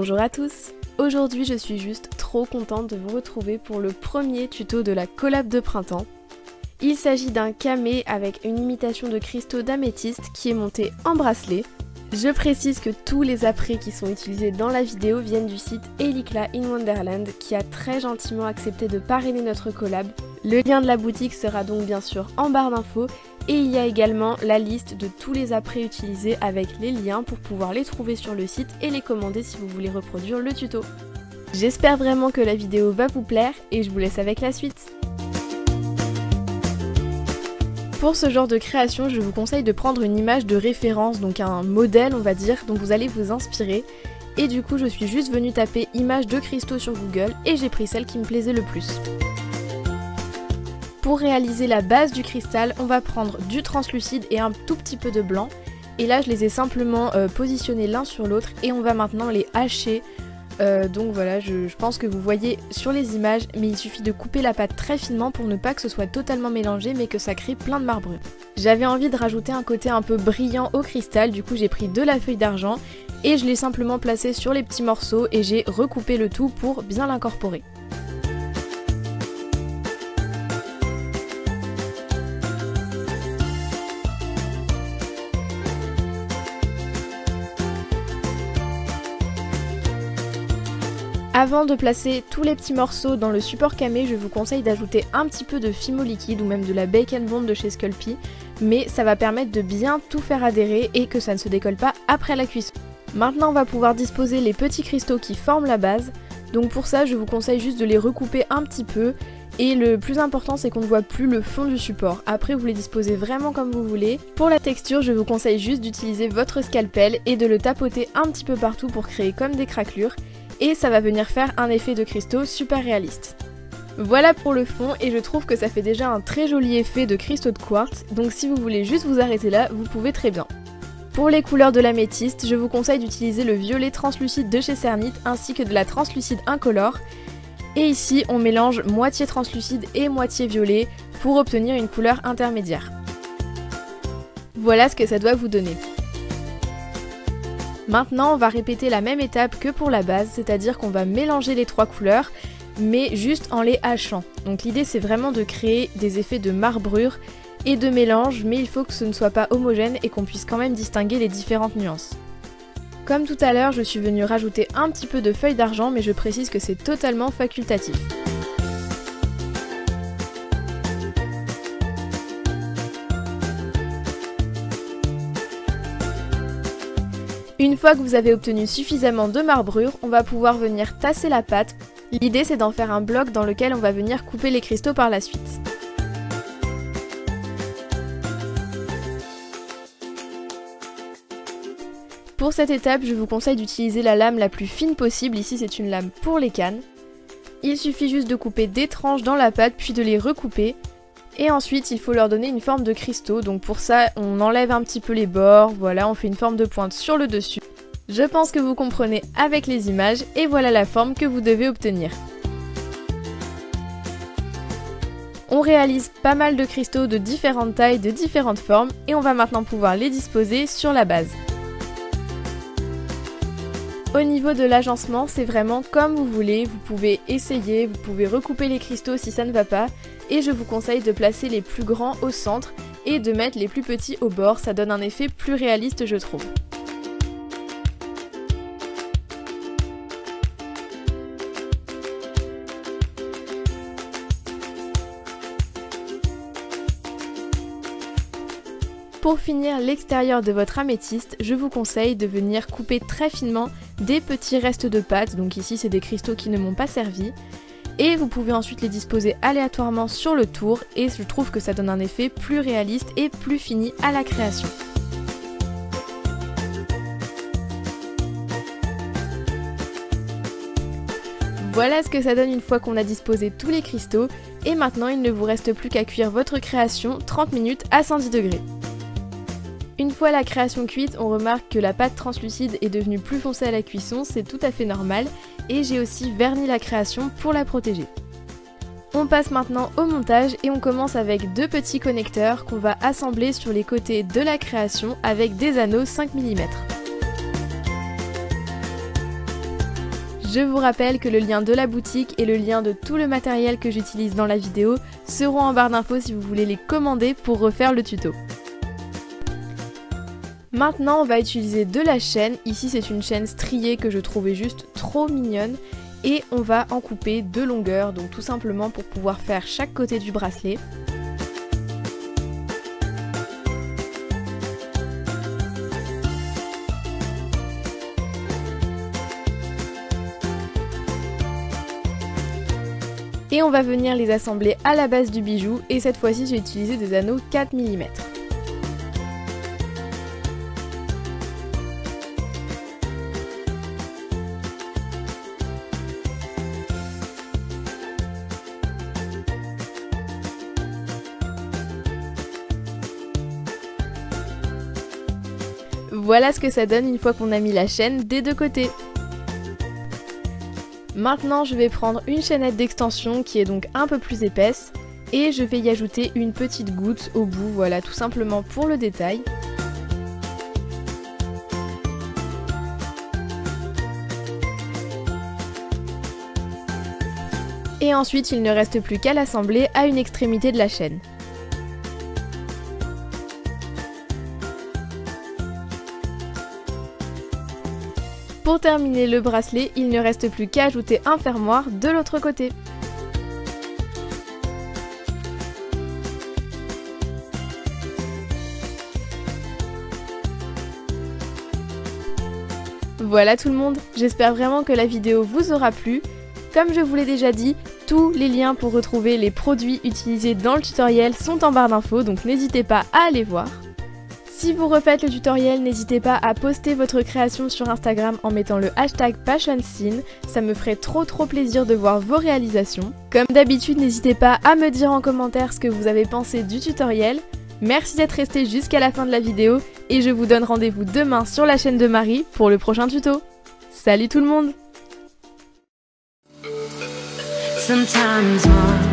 Bonjour à tous! Aujourd'hui je suis juste trop contente de vous retrouver pour le premier tuto de la collab de printemps. Il s'agit d'un camé avec une imitation de cristaux d'améthyste qui est monté en bracelet. Je précise que tous les apprêts qui sont utilisés dans la vidéo viennent du site Elikla in Wonderland qui a très gentiment accepté de parrainer notre collab. Le lien de la boutique sera donc bien sûr en barre d'infos et il y a également la liste de tous les apprêts utilisés avec les liens pour pouvoir les trouver sur le site et les commander si vous voulez reproduire le tuto. J'espère vraiment que la vidéo va vous plaire et je vous laisse avec la suite. Pour ce genre de création, je vous conseille de prendre une image de référence, donc un modèle on va dire, dont vous allez vous inspirer. Et du coup je suis juste venue taper image de cristaux sur Google et j'ai pris celle qui me plaisait le plus. Pour réaliser la base du cristal, on va prendre du translucide et un tout petit peu de blanc. Et là je les ai simplement positionnés l'un sur l'autre et on va maintenant les hacher. Donc voilà, je pense que vous voyez sur les images, mais il suffit de couper la pâte très finement pour ne pas que ce soit totalement mélangé mais que ça crée plein de marbrures. J'avais envie de rajouter un côté un peu brillant au cristal, du coup j'ai pris de la feuille d'argent et je l'ai simplement placé sur les petits morceaux et j'ai recoupé le tout pour bien l'incorporer. Avant de placer tous les petits morceaux dans le support camé, je vous conseille d'ajouter un petit peu de Fimo liquide ou même de la Bake & Bond de chez Sculpey, mais ça va permettre de bien tout faire adhérer et que ça ne se décolle pas après la cuisson. Maintenant on va pouvoir disposer les petits cristaux qui forment la base, donc pour ça je vous conseille juste de les recouper un petit peu et le plus important c'est qu'on ne voit plus le fond du support. Après vous les disposez vraiment comme vous voulez. Pour la texture je vous conseille juste d'utiliser votre scalpel et de le tapoter un petit peu partout pour créer comme des craquelures. Et ça va venir faire un effet de cristaux super réaliste. Voilà pour le fond et je trouve que ça fait déjà un très joli effet de cristaux de quartz, donc si vous voulez juste vous arrêter là, vous pouvez très bien. Pour les couleurs de l'améthyste, je vous conseille d'utiliser le violet translucide de chez Cernit ainsi que de la translucide incolore. Et ici on mélange moitié translucide et moitié violet pour obtenir une couleur intermédiaire. Voilà ce que ça doit vous donner. Maintenant on va répéter la même étape que pour la base, c'est-à-dire qu'on va mélanger les trois couleurs, mais juste en les hachant. Donc l'idée c'est vraiment de créer des effets de marbrure et de mélange, mais il faut que ce ne soit pas homogène et qu'on puisse quand même distinguer les différentes nuances. Comme tout à l'heure, je suis venue rajouter un petit peu de feuille d'argent, mais je précise que c'est totalement facultatif. Une fois que vous avez obtenu suffisamment de marbrure, on va pouvoir venir tasser la pâte. L'idée c'est d'en faire un bloc dans lequel on va venir couper les cristaux par la suite. Pour cette étape, je vous conseille d'utiliser la lame la plus fine possible, ici c'est une lame pour les cannes. Il suffit juste de couper des tranches dans la pâte puis de les recouper. Et ensuite il faut leur donner une forme de cristaux, donc pour ça on enlève un petit peu les bords, voilà, on fait une forme de pointe sur le dessus. Je pense que vous comprenez avec les images et voilà la forme que vous devez obtenir. On réalise pas mal de cristaux de différentes tailles, de différentes formes et on va maintenant pouvoir les disposer sur la base. Au niveau de l'agencement, c'est vraiment comme vous voulez, vous pouvez essayer, vous pouvez recouper les cristaux si ça ne va pas. Et je vous conseille de placer les plus grands au centre et de mettre les plus petits au bord, ça donne un effet plus réaliste je trouve. Pour finir l'extérieur de votre améthyste, je vous conseille de venir couper très finement des petits restes de pâte, donc ici c'est des cristaux qui ne m'ont pas servi. Et vous pouvez ensuite les disposer aléatoirement sur le tour et je trouve que ça donne un effet plus réaliste et plus fini à la création. Voilà ce que ça donne une fois qu'on a disposé tous les cristaux et maintenant il ne vous reste plus qu'à cuire votre création 30 minutes à 110 degrés. Une fois la création cuite, on remarque que la pâte translucide est devenue plus foncée à la cuisson, c'est tout à fait normal, et j'ai aussi verni la création pour la protéger. On passe maintenant au montage et on commence avec deux petits connecteurs qu'on va assembler sur les côtés de la création avec des anneaux 5 mm. Je vous rappelle que le lien de la boutique et le lien de tout le matériel que j'utilise dans la vidéo seront en barre d'infos si vous voulez les commander pour refaire le tuto. Maintenant on va utiliser de la chaîne, ici c'est une chaîne striée que je trouvais juste trop mignonne et on va en couper 2 longueurs, donc tout simplement pour pouvoir faire chaque côté du bracelet. Et on va venir les assembler à la base du bijou et cette fois-ci j'ai utilisé des anneaux 4 mm. Voilà ce que ça donne une fois qu'on a mis la chaîne des 2 côtés. Maintenant je vais prendre une chaînette d'extension qui est donc un peu plus épaisse et je vais y ajouter une petite goutte au bout, voilà, tout simplement pour le détail. Et ensuite il ne reste plus qu'à l'assembler à une extrémité de la chaîne. Pour terminer le bracelet, il ne reste plus qu'à ajouter un fermoir de l'autre côté. Voilà tout le monde, j'espère vraiment que la vidéo vous aura plu. Comme je vous l'ai déjà dit, tous les liens pour retrouver les produits utilisés dans le tutoriel sont en barre d'infos, donc n'hésitez pas à aller voir. Si vous refaites le tutoriel, n'hésitez pas à poster votre création sur Instagram en mettant le hashtag PassionScene, ça me ferait trop plaisir de voir vos réalisations. Comme d'habitude, n'hésitez pas à me dire en commentaire ce que vous avez pensé du tutoriel. Merci d'être resté jusqu'à la fin de la vidéo et je vous donne rendez-vous demain sur la chaîne de Marie pour le prochain tuto. Salut tout le monde! Sometimes more